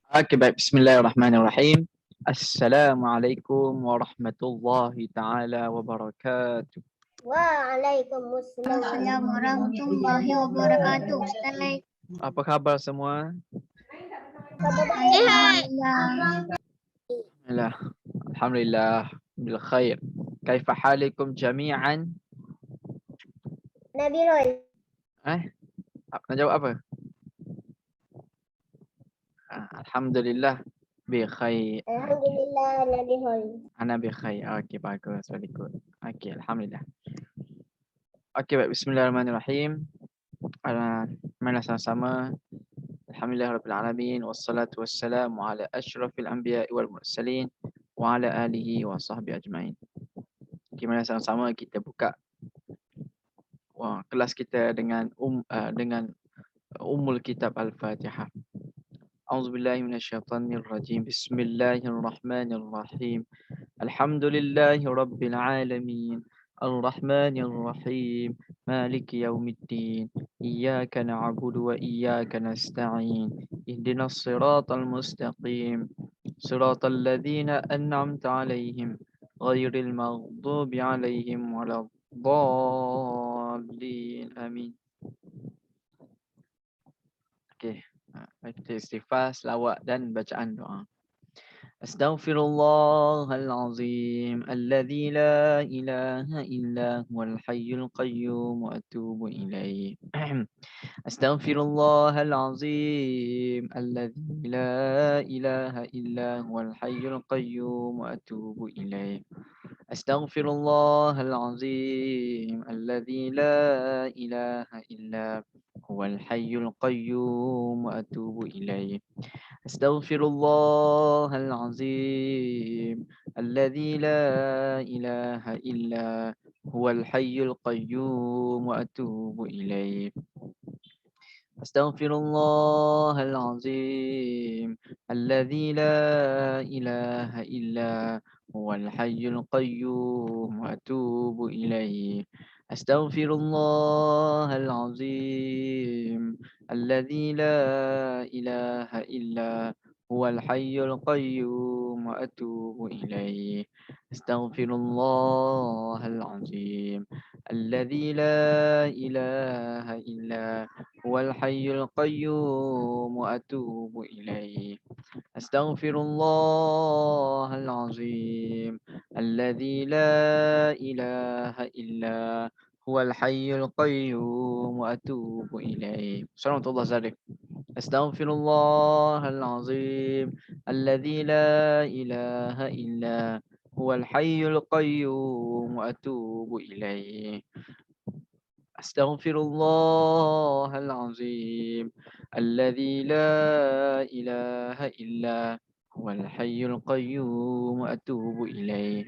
Oke, baik. Bismillahirrahmanirrahim. Assalamualaikum warahmatullahi taala wabarakatuh. Waalaikumsalam. Assalamualaikum warahmatullahi wabarakatuh. Ustaz. Apa khabar semua? Alhamdulillah. Alhamdulillah. Alhamdulillah bil khair. Kaifa halikum jami'an? Nabi Roy. Nak jawab apa? Alhamdulillah bi khair. Alhamdulillah Nabi Roy. Ana bi khair. Okey, bagus. Very good. Okey, alhamdulillah. Okey, baik. Bismillahirrahmanirrahim. Marilah sama-sama. Alhamdulillah Rabbil Alamin. Wassalatu wassalamu ala ashrafil anbiya wal mursalin wa ala alihi wa sahbihi ajma'in. Gimana sama-sama kita buka kelas kita dengan Ummul Kitab Al-Fatihah. A'udzubillahi minasyaitonir rajim. Bismillahirrahmanirrahim. Alhamdulillahi Rabbil Alamin. Ar-Rahmanir Rahim. Maliki yaumiddin. Iyyaka na'budu wa iyyaka nasta'in. Ihdinas siratal mustaqim. Siratal ladzina an'amta 'alaihim ghairil maghdubi 'alaihim waladdallin. Amin. Okey. Kita istighfar, selawat dan bacaan doa. Astaghfirullahalazim alladzi la ilaha illa huwal hayyul qayyum wa atubu ilaih. Astaghfirullahalazim alladzi la ilaha illa huwal hayyul qayyum wa atubu ilaih. Astaghfirullahalazim alladzi la ilaha illa huwal hayyul qayyum wa atubu ilaih. Astaghfirullahalazim alladzi la ilaha illa huwal hayyul qayyum wa atubu ilaih. Astaghfirullahalazim alladzi la ilaha illa huwal hayyul qayyum wa atubu ilaih. Astaghfirullahalazim alladzi la ilaha illa huwal hayyul qayyum wa atubu ilaih. Astaghfirullahalazim alladzi la ilaha illa huwal hayyul qayyum wa atubu ilaih. Astaghfirullahalazim alladzi la ilaha illa huwal hayyul qayyum wa atubu ilaih. Assalamualaikum warahmatullahi wabarakatuh. Astaghfirullahalazim alladzi la ilaha illa huwal hayyul qayyum wa atubu ilaih. Astaghfirullahalazim alladzi la ilaha illa huwal hayyul qayyum wa atubu ilaih.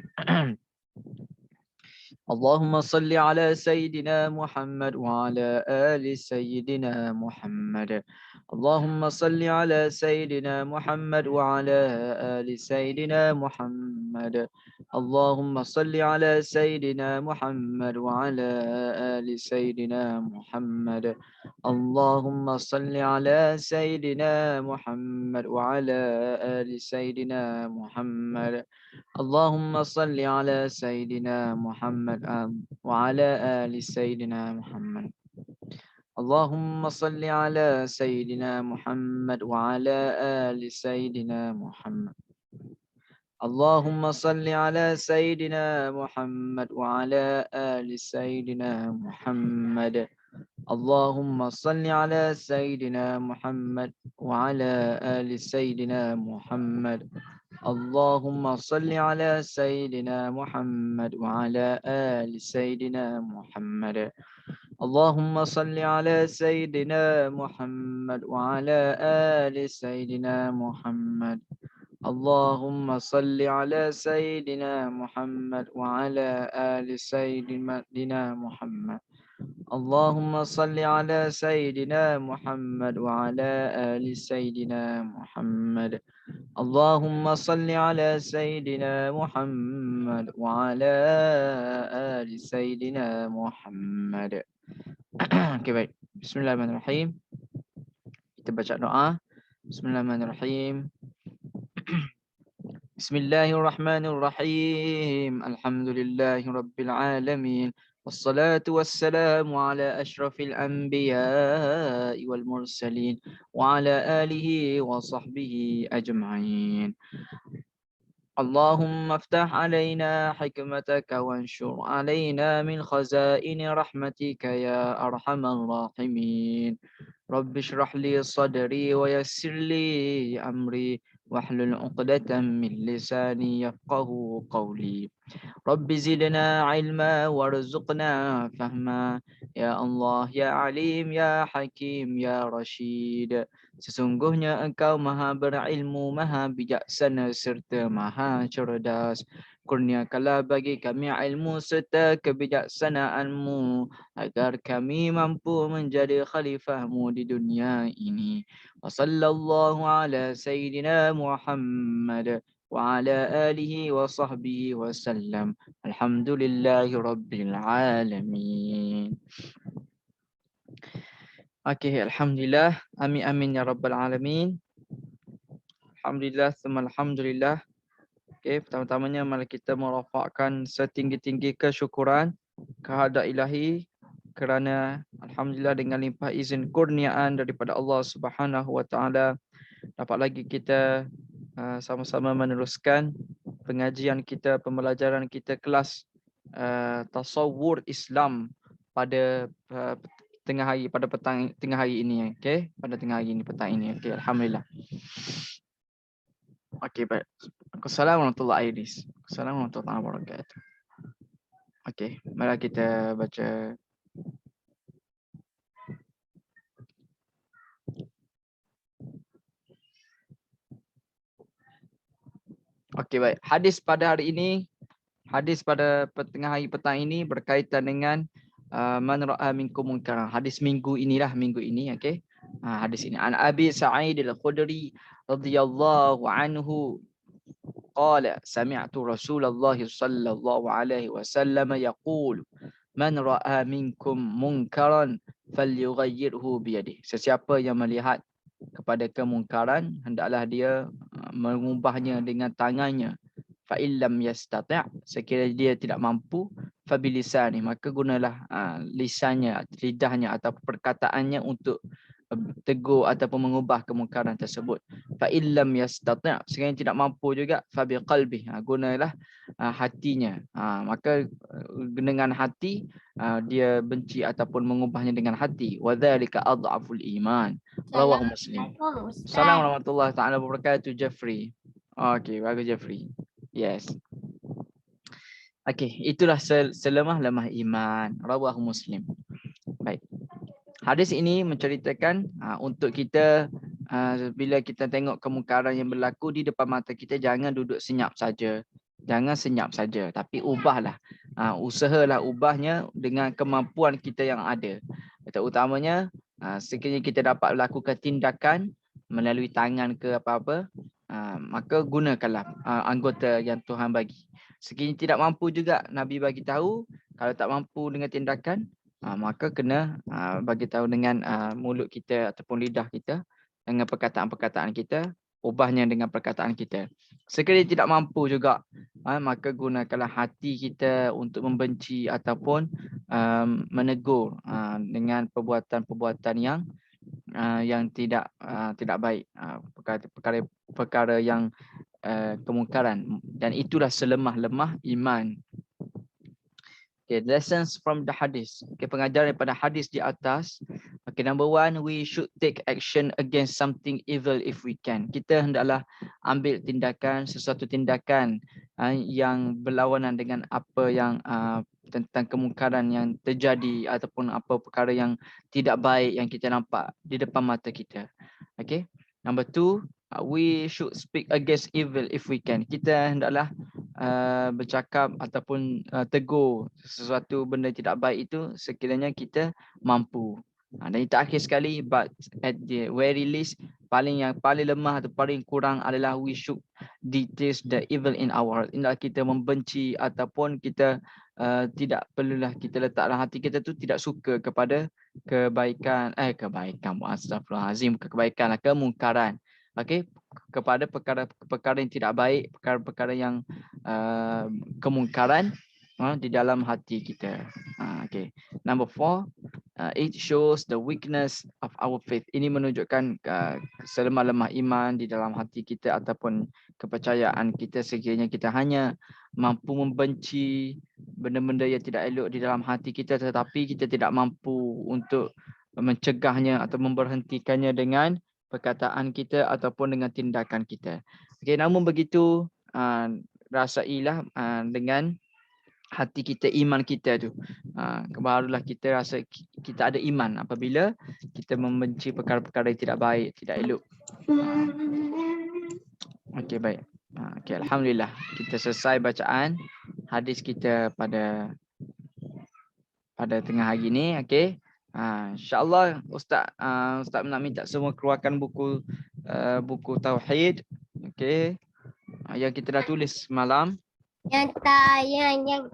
Allahumma salli ala Sayyidina Muhammad wa ala ali Sayyidina Muhammad. Allahumma salli ala Sayyidina Muhammad wa ala ali Sayyidina Muhammad. Allahumma salli ala Sayyidina Muhammad wa ala ali Sayyidina Muhammad. Allahumma salli ala Sayyidina Muhammad wa ala ali Sayyidina Muhammad. Allahumma salli ala Sayyidina Muhammad wa ala ali Sayyidina Muhammad. Allahumma salli ala Sayyidina Muhammad wa ala ali Sayyidina Muhammad. Allahumma salli ala Sayyidina Muhammad wa ala ali Sayyidina Muhammad. Allahumma salli ala Sayyidina Muhammad wa ala ali Sayyidina Muhammad. Allahumma salli ala Sayyidina Muhammad wa ala ali Sayyidina Muhammad. Allahumma salli ala Sayyidina Muhammad wa ala ali Sayyidina Muhammad. Allahumma salli ala Sayyidina Muhammad wa ala ali Sayyidina Muhammad. Allahumma salli ala Sayyidina Muhammad wa ala ali Sayyidina Muhammad. Allahumma salli ala Sayyidina Muhammad wa ala ali Sayyidina Muhammad. Okay, baik. Bismillahirrahmanirrahim. Kita baca doa. Bismillahirrahmanirrahim. Bismillahirrahmanirrahim. Alhamdulillahirabbil alamin. Wassalatu wassalamu ala asyrafil anbiya'i wal mursalin wa ala alihi wa sahbihi ajma'in. اللهم افتح علينا حكمتك وانشر علينا من خزائن رحمتك يا أرحم الراحمين رب اشرح لي صدري ويسر لي أمري واحلل عقدة من لساني يفقه قولي رب زدنا علما وارزقنا فهما يا الله يا عليم يا حكيم يا رشيد. Sesungguhnya engkau maha berilmu, maha bijaksana serta maha cerdas. Kurniakanlah bagi kami ilmu serta kebijaksanaanmu agar kami mampu menjadi khalifahmu di dunia ini. Wa sallallahu ala sayyidina Muhammad wa ala alihi wa sahbihi wa sallam. Alhamdulillahi rabbil alamin. Okey, alhamdulillah. Amin amin ya rabbal alamin. Alhamdulillah, tsumma alhamdulillah. Okey, pertama-tamanya mari kita merafakkan setinggi-tinggi kesyukuran kehadrat ilahi kerana alhamdulillah dengan limpah izin kurniaan daripada Allah Subhanahu wa taala dapat lagi kita sama-sama meneruskan pengajian kita, pembelajaran kita kelas tasawwur Islam pada tengah hari, pada petang tengah hari ini, okey, pada tengah hari ini, petang ini, okey, alhamdulillah. Okey, baik. Assalamualaikum warahmatullahi wabarakatuh. Assalamualaikum warahmatullahi wabarakatuh. Okey, mari kita baca. Okey, baik. Hadis pada hari ini, hadis pada tengah hari petang ini berkaitan dengan man ra'a minkum munkaran. Hadis minggu inilah, minggu ini, okey. Hadis ini an Abi Sa'id Al-Khudri radhiyallahu anhu qala sami'tu Rasulullah sallallahu alaihi wasallam yaqul man ra'a minkum munkaran falyughayyirhu biyadihi. Sesiapa yang melihat kepada kemungkaran hendaklah dia mengubahnya dengan tangannya. Fa illam yastati', sekiranya dia tidak mampu, fa bilisani, maka gunalah lisannya, lidahnya atau perkataannya untuk tegur ataupun mengubah kemungkaran tersebut. Fa illam yastati', sekiranya tidak mampu juga, fa biqalbi, gunalah hatinya. Maka dengan hati dia benci ataupun mengubahnya dengan hati. Wa dzalika adhaful iman. Rawahu Muslim. Assalamualaikum warahmatullahi taala wabarakatuh, Jeffrey. Okey, bagus Jeffrey. Yes. Okey, itulah selemah-lemah iman. Rawahu Muslim. Baik. Hadis ini menceritakan untuk kita bila kita tengok kemungkaran yang berlaku di depan mata kita, jangan duduk senyap saja. Jangan senyap saja, tapi ubahlah. Usahalah ubahnya dengan kemampuan kita yang ada. Terutamanya sekiranya kita dapat melakukan tindakan melalui tangan ke apa-apa, maka gunakanlah anggota yang Tuhan bagi. Sekiranya tidak mampu juga, Nabi bagi tahu kalau tak mampu dengan tindakan, maka kena bagi tahu dengan mulut kita ataupun lidah kita, dengan perkataan-perkataan kita, ubahnya dengan perkataan kita. Sekiranya tidak mampu juga, maka gunakanlah hati kita untuk membenci ataupun menegur dengan perbuatan-perbuatan yang tidak baik, perkara yang kemungkaran, dan itulah selemah-lemah iman. Okay, lessons from the hadith. Okay, pengajaran daripada hadis di atas. Okay, number one, we should take action against something evil if we can. Kita hendaklah ambil tindakan, sesuatu tindakan yang berlawanan dengan apa yang tentang kemungkaran yang terjadi ataupun apa perkara yang tidak baik yang kita nampak di depan mata kita. Okay. Number two, we should speak against evil if we can. Kita hendaklah bercakap ataupun tegur sesuatu benda tidak baik itu sekiranya kita mampu. Dan itu akhir sekali, but at the very least, paling lemah atau paling kurang adalah we should detest the evil in our heart. Hendaklah kita membenci ataupun kita tidak perlulah kita letaklah hati kita tu tidak suka kepada kebaikan, astagfirullahalazim, kebaikan, kemungkaran. okey, kepada perkara-perkara yang tidak baik, perkara-perkara yang kemungkaran di dalam hati kita. Okey. Number 4, it shows the weakness of our faith. Ini menunjukkan selemah-lemah iman di dalam hati kita ataupun kepercayaan kita, sekiranya kita hanya mampu membenci benda-benda yang tidak elok di dalam hati kita, tetapi kita tidak mampu untuk mencegahnya atau memberhentikannya dengan perkataan kita ataupun dengan tindakan kita. Okey, namun begitu rasailah dengan hati kita, iman kita tu. Barulah kita rasa kita ada iman apabila kita membenci perkara-perkara yang tidak baik, tidak elok. Okey, baik. Okey, alhamdulillah kita selesai bacaan hadis kita pada tengah hari ni. Okey. InsyaAllah Ustaz nak minta semua keluarkan buku tauhid. Okey. Yang kita dah tulis semalam. Yang mana?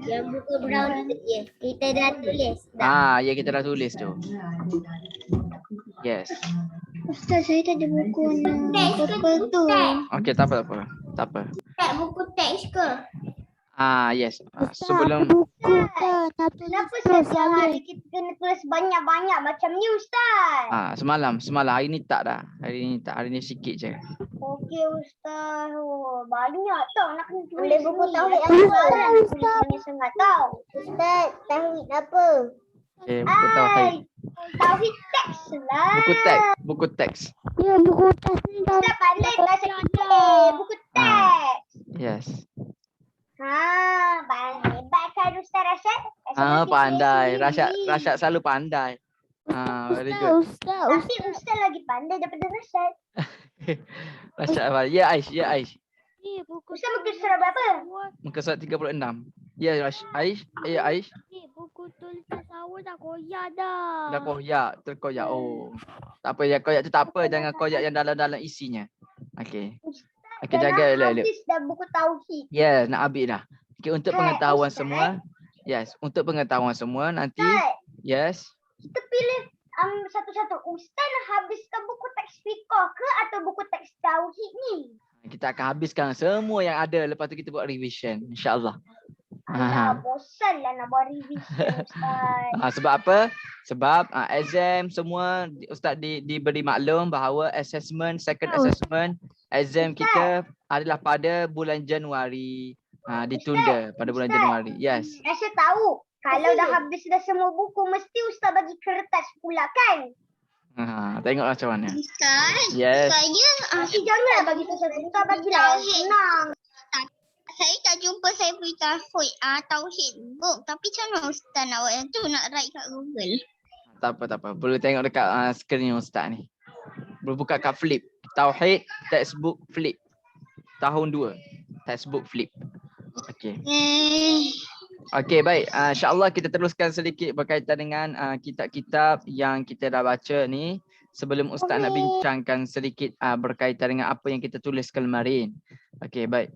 Yang buku brown tu kita dah tulis. Ya kita dah tulis tu. Yes. Ustaz, saya tak ada buku warna purple tu. Okey, tak apa. Tak buku teks ke? Yes. Sebelum Buku tak, tapi Kenapa setiap hari kita kena tulis banyak-banyak macam ni Ustaz? semalam hari ni tak dah. Hari ni sikit je. Okey Ustaz. Banyak tau nak kena tulis. Boleh buku tauhid apa? Tulis sangat tau. Ustaz, tauhid apa? Okey, buku tauhid. Tauhid teks lah. Buku teks. ya buku tas ni dah Ustaz pandai bahasa kita. Buku teks. Yes. Hebat kan Ustaz Rashad? Pandai. Rashad selalu pandai. Very good. Ustaz. Tapi Ustaz lagi pandai daripada Rashad. Rashad apa? Ya Aish. Ni buku Ustaz muka surah berapa? Muka surat 36. Ya Aish. Aish. ni buku tulisan awal dah koyak dah. Dah terkoyak. Oh. Tak apa, yang koyak tu tak apa, jangan koyak yang dalam-dalam isinya. Okey. Okey, jaga elok-elok. Habis dah buku tauhid. Yes, nak habis dah. Okey, untuk pengetahuan Ustaz. semua. Yes, untuk pengetahuan semua nanti. Ustaz, Yes. kita pilih satu-satu. Ustaz nak habiskan buku teks fiqh ke atau buku teks tauhid ni? Kita akan habiskan semua yang ada, lepas tu kita buat revision, insya-Allah. Bosan lah nak buat revision Ustaz. Sebab apa? Sebab exam semua Ustaz diberi maklum bahawa second assessment exam kita adalah pada bulan Januari. Ditunda pada bulan Januari. Yes. Rasa tahu kalau dah habis dah semua buku mesti Ustaz bagi kertas pula kan? Tengoklah macam mana. Ustaz, Yes. Tapi janganlah bagi kertas. Ustaz bagilah senang. saya tak jumpa saya punya tauhid book. Tapi macam mana Ustaz nak buat yang tu, nak write kat Google? Tak apa. Boleh tengok dekat skrin Ustaz ni. Boleh buka kat Flip. Tauhid textbook Flip. Tahun 2. Textbook Flip. Okey. Okey, baik. InsyaAllah kita teruskan sedikit berkaitan dengan kitab-kitab yang kita dah baca ni. Sebelum Ustaz nak bincangkan sedikit berkaitan dengan apa yang kita tulis kemarin. Okey, baik.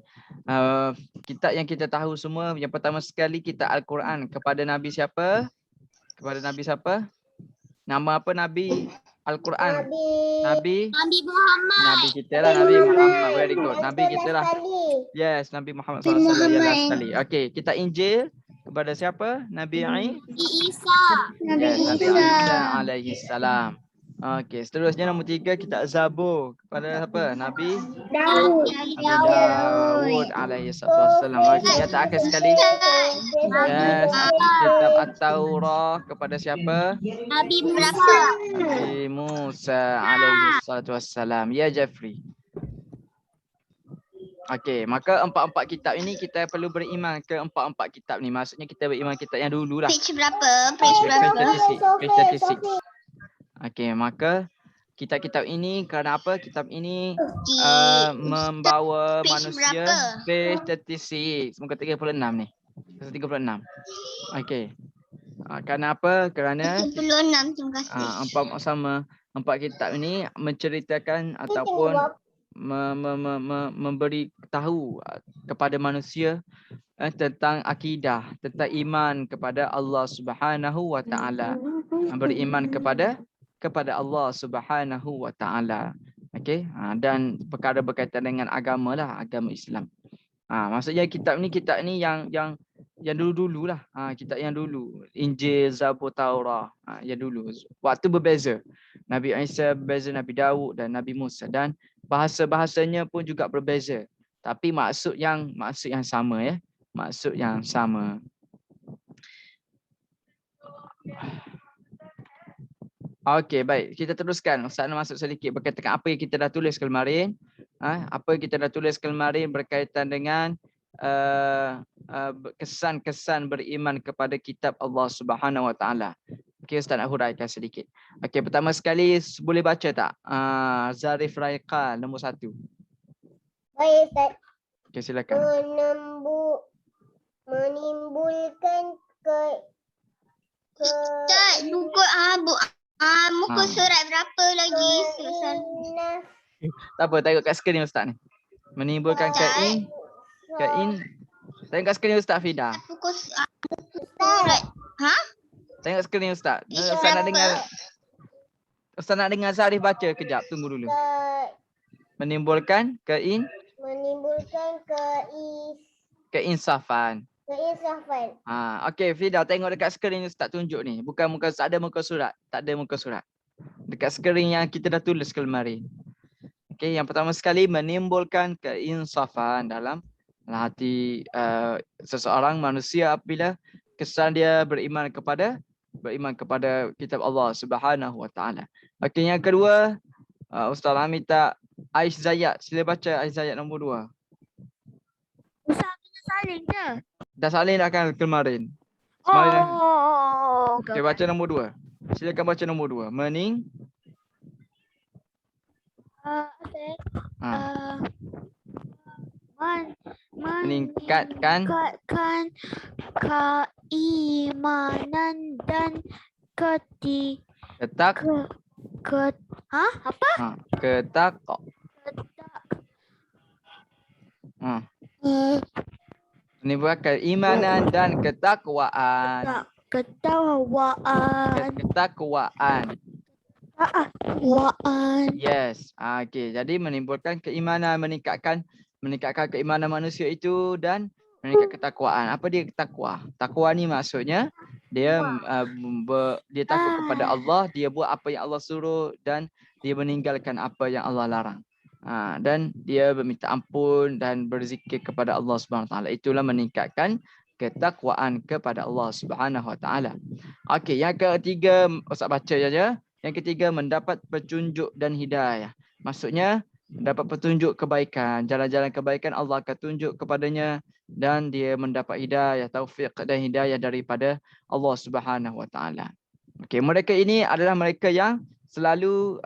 Kitab yang kita tahu semua, yang pertama sekali kitab Al-Quran. Kepada Nabi siapa? Nama apa Nabi Al-Quran? Nabi Muhammad. Nabi kita lah, Nabi Muhammad. Very good. Nabi kita lah. Yes, Nabi Muhammad SAW ialah sekali. Okey, kita Injil kepada siapa? Nabi Isa. Nabi Isa alaihi salam. Okey, seterusnya nombor 3 kita Zabur kepada siapa? Nabi Daud alaihi salam. Okey, yang terakhir sekali. Yes, kitab At-Taurah kepada siapa? Nabi Musa. Nabi Musa alaihi salatu wassalam. Ya Jeffrey. Okey, maka 4 kitab ini kita perlu beriman ke 4 kitab ni. Maksudnya kita beriman kitab yang dulu lah. Page berapa? Page berapa? Page 36. Okey, maka kitab-kitab ini kerana apa? Kitab ini membawa page manusia berapa? page 36, muka 36 ni. 36. Okey. Kerana apa? Kerana 36, terima kasih. 4 kitab ini menceritakan ataupun memberi tahu kepada manusia tentang akidah, tentang iman kepada Allah Subhanahu wa taala. Beriman kepada kepada Allah Subhanahu wa taala. Okey, dan perkara berkaitan dengan agama lah, agama Islam. Maksudnya kitab ni yang dulu-dululah. Kitab yang dulu, Injil, Zabur, Taurah, yang dulu. Waktu berbeza. Nabi Isa berbeza Nabi Daud dan Nabi Musa, dan bahasa-bahasanya pun juga berbeza. Tapi maksud yang sama ya. Maksud yang sama. Okey, baik. Kita teruskan. Ustaz nak masuk sedikit berkaitan dengan apa yang kita dah tulis kemarin. Apa yang kita dah tulis kemarin berkaitan dengan kesan-kesan beriman kepada kitab Allah Subhanahu wa taala. Okey, Ustaz nak huraikan sedikit. Okey, pertama sekali boleh baca tak? Zarif Raiqa nombor 1. Baik, Ustaz. Okey, silakan. Menimbulkan Ustaz, muka surat berapa lagi? Tak apa, tengok kat skrin Ustaz ni. Menimbulkan kein. Tengok kat skrin Ustaz Fida. Muka surat. Tengok skrin Ustaz. Ustaz nak dengar Zarif baca kejap. Tunggu dulu. Menimbulkan keinsafan. Okey, Fida, tengok dekat skrin Ustaz tunjuk ni. Bukan tak ada muka surat. Tak ada muka surat. Dekat skrin yang kita dah tulis kemarin. Okey, yang pertama sekali menimbulkan keinsafan dalam hati seseorang manusia apabila kesan dia beriman kepada kitab Allah Subhanahu wa taala. Okey, yang kedua, Ustaz minta Aish Zayat, sila baca Aish Zayat nombor 2. Ustaz kena salin je. Dah salin dah kan kemarin. Okey, baca nombor 2. Silakan baca nombor 2. Meningkatkan keimanan dan menimbulkan keimanan dan ketakwaan. Yes. Okey, jadi menimbulkan keimanan, meningkatkan keimanan manusia itu dan meningkatkan ketakwaan. Apa dia takwa? Takwa ni maksudnya dia takut kepada Allah, dia buat apa yang Allah suruh dan dia meninggalkan apa yang Allah larang. Dan dia meminta ampun dan berzikir kepada Allah Subhanahu Wa Taala. Itulah meningkatkan ketakwaan kepada Allah Subhanahu Wa Taala. Okey, yang ketiga, Ustaz baca saja. Yang ketiga, mendapat petunjuk dan hidayah. Maksudnya mendapat petunjuk kebaikan, jalan-jalan kebaikan Allah akan tunjuk kepadanya dan dia mendapat hidayah, taufik dan hidayah daripada Allah Subhanahu Wa Taala. Okey, mereka ini adalah mereka yang selalu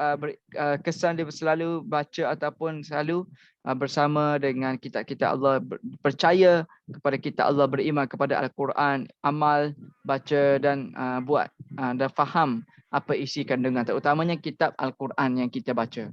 kesan dia selalu baca ataupun selalu bersama dengan kitab-kitab Allah, percaya kepada kitab Allah, beriman kepada Al-Quran, amal, baca dan buat dan faham apa isi kandungan, terutamanya kitab Al-Quran yang kita baca.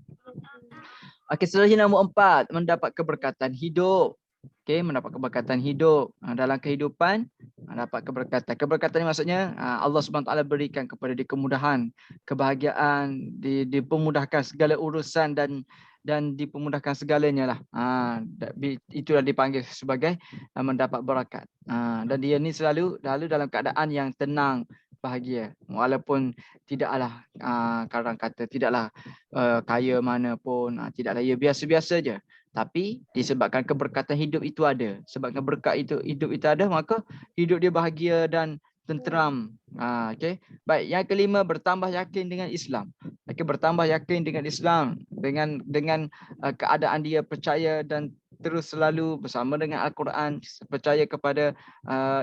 Okey, seterusnya nombor 4, mendapat keberkatan hidup. Okey, mendapat keberkatan hidup dalam kehidupan, dapat keberkatan. Keberkatan ni maksudnya Allah Subhanahu Taala berikan kepada dia kemudahan, kebahagiaan, dipermudahkan segala urusan dan dipermudahkan segalanya lah. Itulah dipanggil sebagai mendapat berakat. Dan dia ni selalu dalam keadaan yang tenang, bahagia, walaupun tidaklah kadang kata tidaklah kaya mana pun, tidaklah ia biasa-biasa je, tapi disebabkan keberkatan hidup itu ada, sebabkan berkat itu hidup itu ada, maka hidup dia bahagia dan tenteram. Okey, baik. Yang kelima, bertambah yakin dengan Islam. Okey, bertambah yakin dengan Islam dengan keadaan dia percaya dan terus selalu bersama dengan Al-Quran, percaya kepada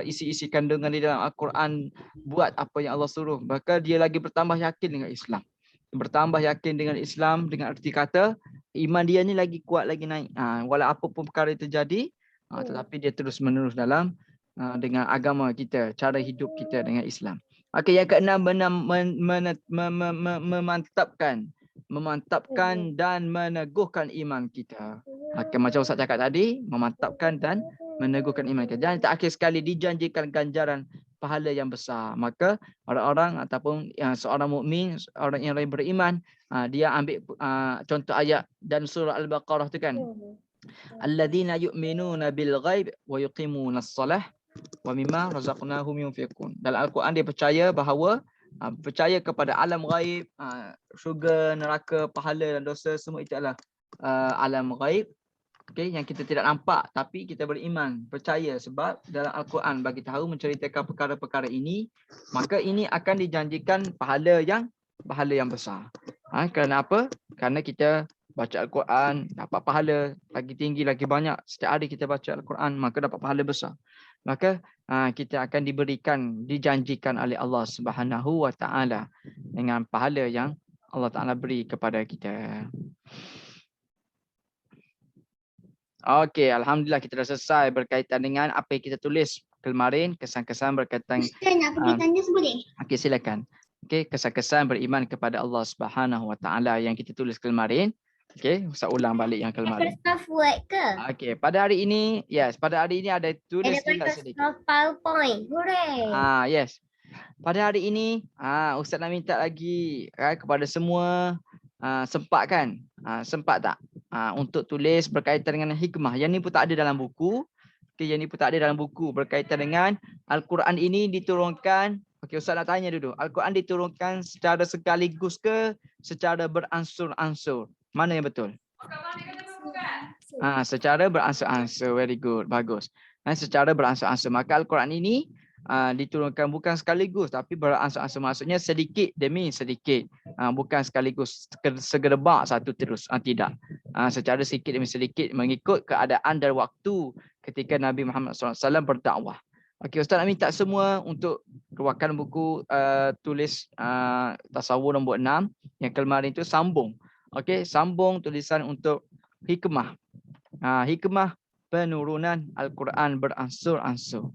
isi-isi kandungan di dalam Al-Quran, buat apa yang Allah suruh, maka dia lagi bertambah yakin dengan Islam. Bertambah yakin dengan Islam dengan arti kata iman dia ni lagi kuat, lagi naik. Walau apa pun perkara terjadi, tetapi dia terus menerus dalam dengan agama kita, cara hidup kita dengan Islam. Okey, yang keenam, memantapkan dan meneguhkan iman kita. Macam Ustaz cakap tadi, memantapkan dan meneguhkan iman kita. Dan terakhir sekali, dijanjikan ganjaran pahala yang besar. Maka orang-orang ataupun seorang mukmin, orang yang beriman, dia ambil contoh ayat dan surah Al-Baqarah tu kan. Alladzina yu'minuna bil ghaib wa yuqimunas salah wa mimma razaqnahum yunfiqun. Dalam Al-Quran dia percaya bahawa percaya kepada alam ghaib, syurga, neraka, pahala dan dosa, semua itu adalah alam ghaib. Okay, yang kita tidak nampak tapi kita beriman, percaya sebab dalam Al-Quran bagi tahu menceritakan perkara-perkara ini, maka ini akan dijanjikan pahala yang besar. Kerana apa? Kerana kita baca Al-Quran, dapat pahala lagi tinggi, lagi banyak. Setiap hari kita baca Al-Quran, maka dapat pahala besar. Maka kita akan dijanjikan oleh Allah Subhanahu Wa Taala dengan pahala yang Allah Taala beri kepada kita. Okey, alhamdulillah kita dah selesai berkaitan dengan apa yang kita tulis kemarin, kesan-kesan berkaitan. Ustaz nak pergi tanya boleh? Okey, silakan. Okey, kesan-kesan beriman kepada Allah Subhanahu Wa Taala yang kita tulis kemarin. Okey, saya ulang balik yang kemarin. Staff word ke? Okey, pada hari ini, pada hari ini ada tulis juga sedikit. Staff PowerPoint. Hooray. Yes. Pada hari ini, Ustaz nak minta lagi kepada semua, sempat kan? Sempat tak? Untuk tulis berkaitan dengan hikmah. Yang ni pun tak ada dalam buku. Okay, yang ni pun tak ada dalam buku berkaitan dengan Al-Quran ini diturunkan. Okey, Ustaz nak tanya dulu. Al-Quran diturunkan secara sekaligus ke secara beransur-ansur? Mana yang betul? Secara beransur-ansur. Very good. Bagus. Secara beransur-ansur. Maka Al-Quran ini diturunkan bukan sekaligus tapi beransur-ansur, maksudnya sedikit demi sedikit, bukan sekaligus segerebak satu terus, tidak, secara sedikit demi sedikit mengikut keadaan dan waktu ketika Nabi Muhammad SAW berdakwah. Okey, Ustaz nak minta semua untuk keluarkan buku tulis tasawur nombor 6 yang kemarin itu sambung. Okey, sambung tulisan untuk hikmah. Hikmah penurunan Al-Quran beransur-ansur.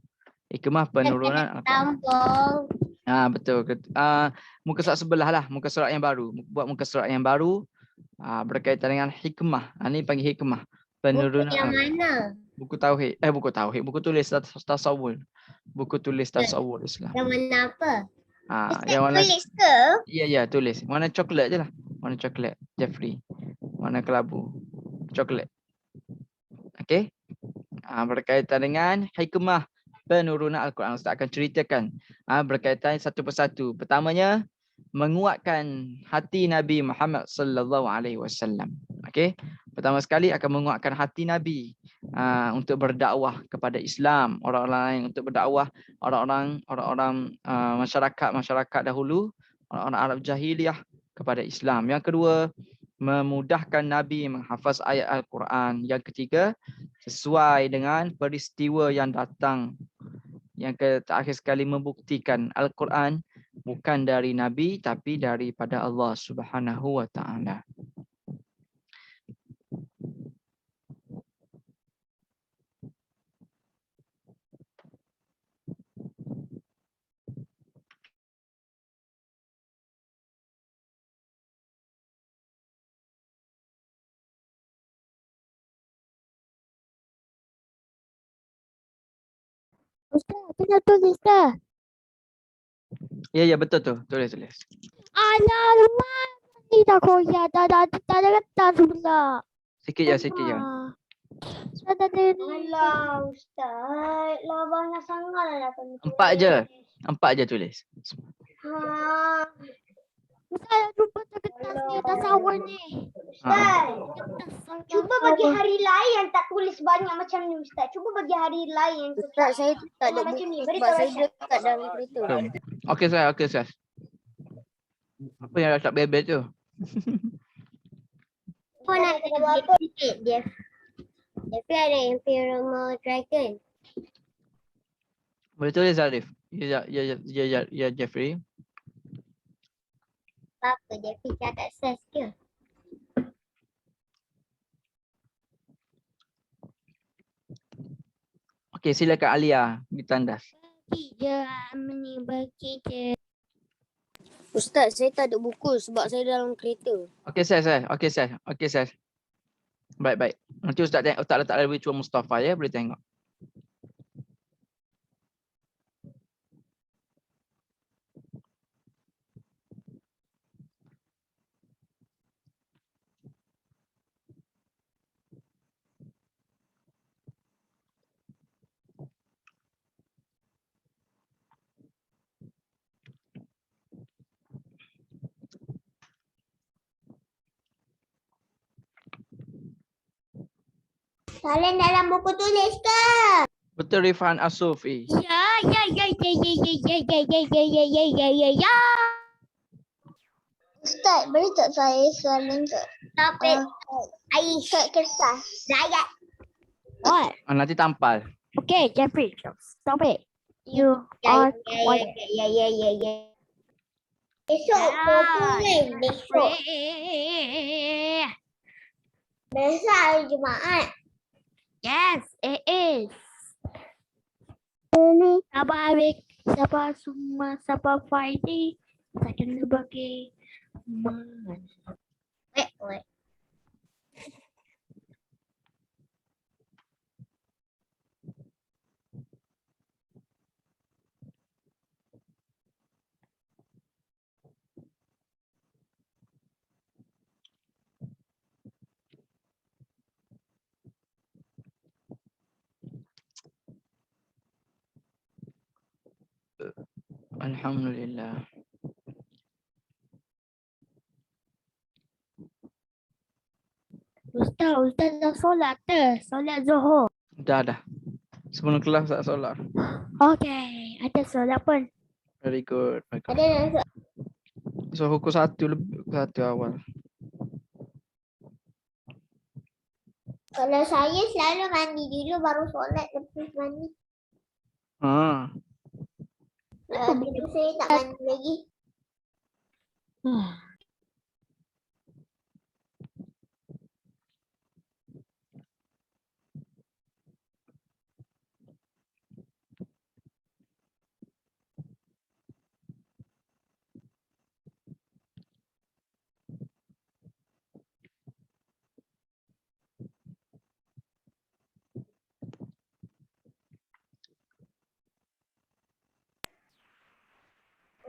Hikmah penurunan Tampung. Betul. Muka surat sebelah lah, muka surat yang baru. Buat muka surat yang baru berkaitan dengan hikmah. Ini panggil hikmah penurunan. Buku yang mana? Buku tauhid. Buku tulis tasawur. Buku tulis tasawur Islam. Yang mana apa? Yang warna tulis ke? Ya, tulis. Warna coklat je lah. Warna coklat. Jeffrey. Warna kelabu. Coklat. Okey. Berkaitan dengan hikmah penurunan Al-Quran. Ustaz akan ceritakan berkaitan satu persatu. Pertamanya, menguatkan hati Nabi Muhammad sallallahu alaihi wasallam. Okey. Pertama sekali akan menguatkan hati Nabi untuk berdakwah kepada Islam, orang-orang lain, untuk berdakwah orang-orang masyarakat dahulu, orang-orang Arab jahiliyah kepada Islam. Yang kedua, memudahkan Nabi menghafaz ayat Al-Quran. Yang ketiga, sesuai dengan peristiwa yang datang. Yang terakhir sekali, membuktikan Al-Quran bukan dari Nabi tapi daripada Allah Subhanahu Wa Taala. Ustaz, kena tulis dah. Ya, betul tu. Tulis. Alamak, ni dah koyak. Dah ada kertas pula. Sikit je. Ustaz dah ada ni. Alah, Ustaz. Lah banyak sangat lah. 4 je tulis. Ustaz, jumpa kertas ni, tasawur ni. Ustaz, cuba bagi hari lain yang tak tulis banyak macam ni, Ustaz. Cuba bagi hari lain. Ustaz, saya tak ada buku sebab saya dekat dalam kereta. Okey, Ustaz. Apa yang dah tak bebel tu? Kau nak apa sikit dia. Tapi ada Imperial Dragon. Boleh tulis, Arif. Ya, Jeffrey. Apa Jeffrey catat ses ke? Okey, silakan Alia ditandas. Bagi je. Ustaz, saya tak ada buku sebab saya dalam kereta. Okey, Saz. Baik. Nanti Ustaz letak dalam virtual Mustafa ya, boleh tengok. Soalan dalam buku tulis ke? Betul Rifan Asufi. Ya. Ustaz, boleh tak saya soalan ke? Topik Aisyah kertas. Rakyat. What? Nanti tampal. Okay, Jeffrey, stop it. You are quiet. Besok besok. Besok hari Jumaat. Yes, it is. Sabar Abik, sabar semua, sabar Friday. Saya kena bagi wait. Alhamdulillah. Ustaz dah solat ke? Solat Zuhur. Dah. Sebelum kelas tak solat. Okay, ada solat pun. Very good. Ada So pukul 1 lebih, pukul 1 awal. kalau saya selalu mandi dulu baru solat lepas mandi. Dulu saya tak mandi lagi.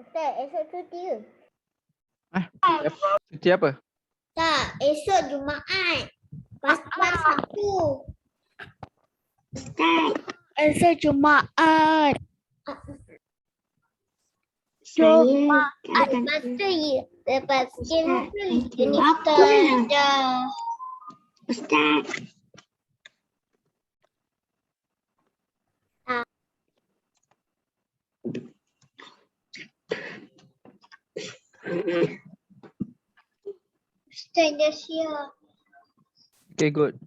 Ustaz, esok cuti ke? Cuti apa? Tak, esok Jumaat. Pas Sabtu. Ustaz. Esok Jumaat. Jumaat. Lepas tu ya. Lepas tu dah. Ustaz. Ustaz dah siap. Okay, good.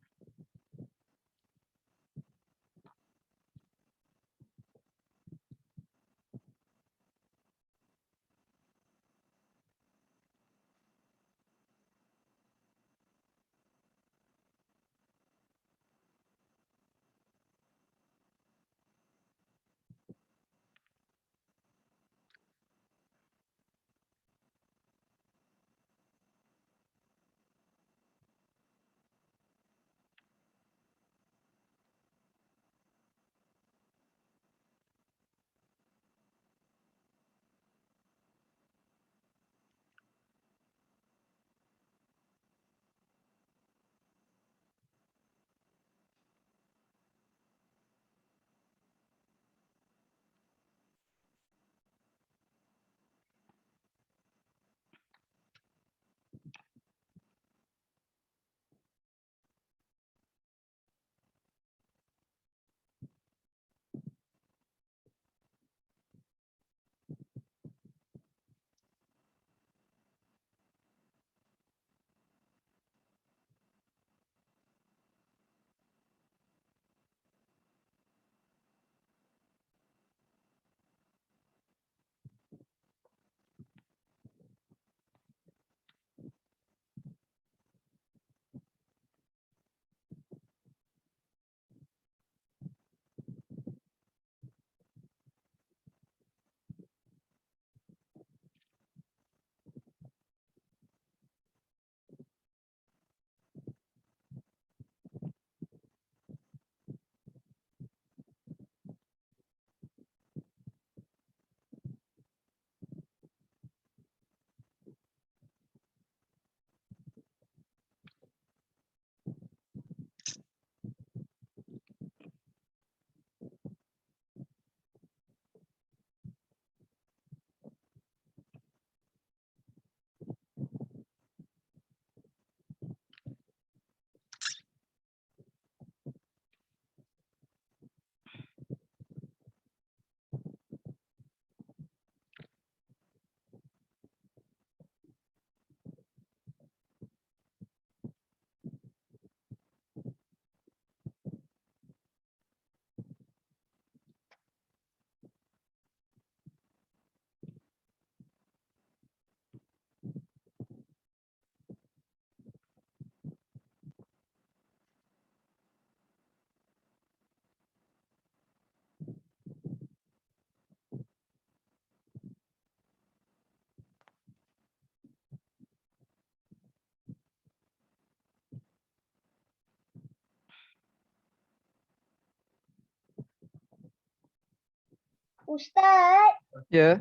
Ustaz, Ya.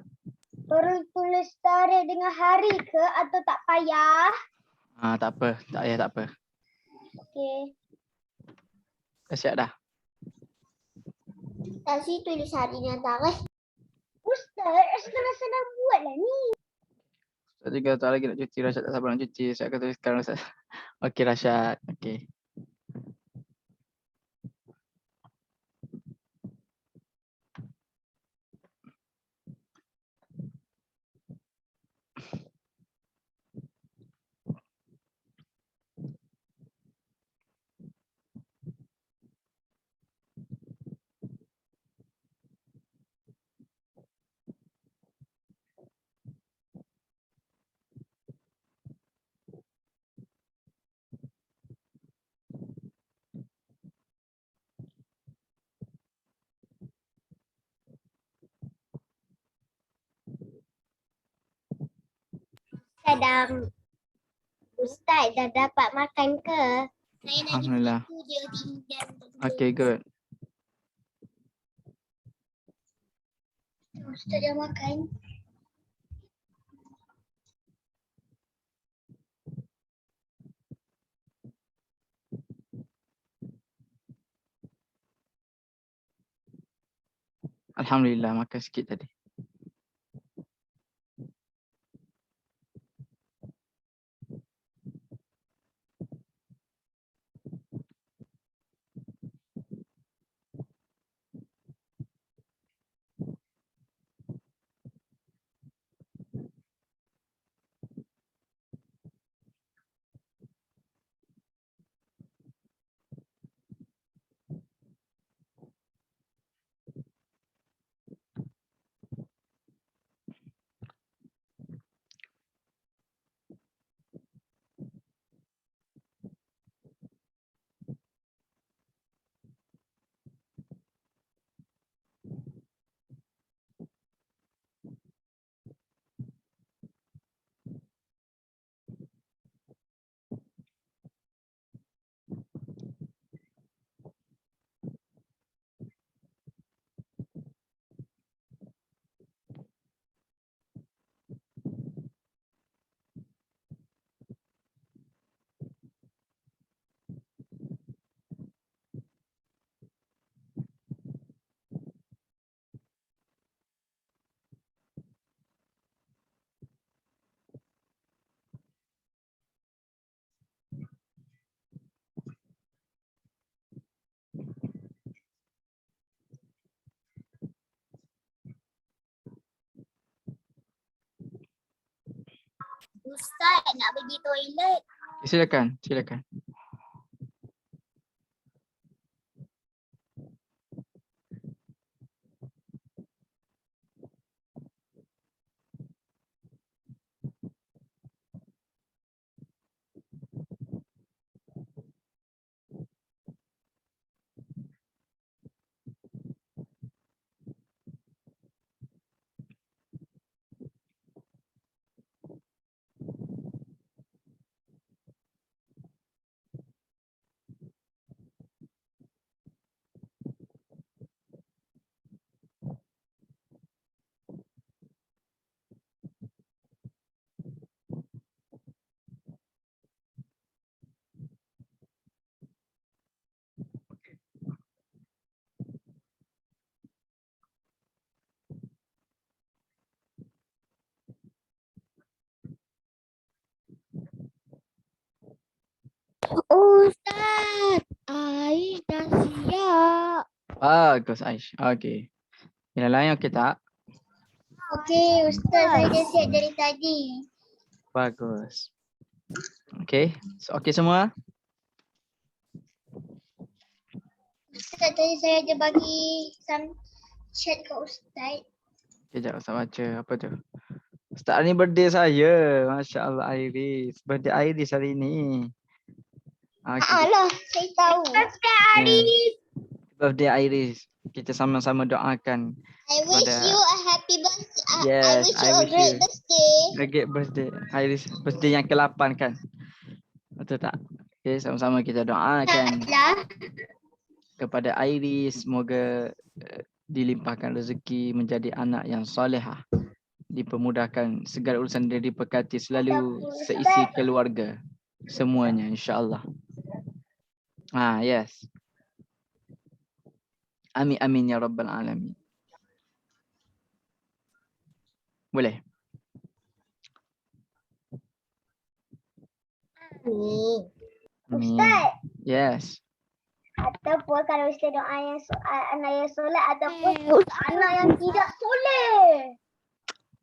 perlu tulis tarikh dengan hari ke atau tak payah? Tak apa. Tak payah, tak apa. Okey. Dah siap dah. Tak si tulis hari dengan tarikh. Ustaz, senang-senang buatlah ni. Ustaz juga tak lagi nak cuci. Rashad tak sabar nak cuci. Saya akan tulis sekarang Ustaz. Okey Rashad. Okey. Ustaz dah dapat makan ke? Saya dah Alhamdulillah. tu je tinggal. Okey, good. Ustaz dah makan. Alhamdulillah makan sikit tadi. Ustaz nak pergi toilet. Okay, silakan, silakan. Ustaz, air dah siap. Bagus Aish. Okey. Yang lain okey tak? Okey, Ustaz saya dah siap dari tadi. Bagus. Okey. So, okey semua? Ustaz tadi saya ada bagi some chat ke Ustaz. Sekejap Ustaz baca. Apa tu? Ustaz hari ni birthday saya. Masya Allah Iris. Birthday Iris hari ni. Okay. Alah, saya tahu. Birthday Iris. Kita sama-sama doakan. I wish Pada- you a happy birthday. I Yes, wish I you a wish great you. birthday. A great birthday. Iris. Birthday yang ke-8 kan? Betul tak? Okay, sama-sama kita doakan Lah. kepada Iris. Semoga dilimpahkan rezeki, menjadi anak yang solehah, dipermudahkan segala urusan dia, diberkati selalu seisi keluarga semuanya insya-Allah. Yes. Amin amin ya rabbal alamin. Boleh. Ni. Amin. Ustaz. Yes. Ataupun kalau Ustaz doa yang anak yang soleh ataupun anak yang tidak soleh.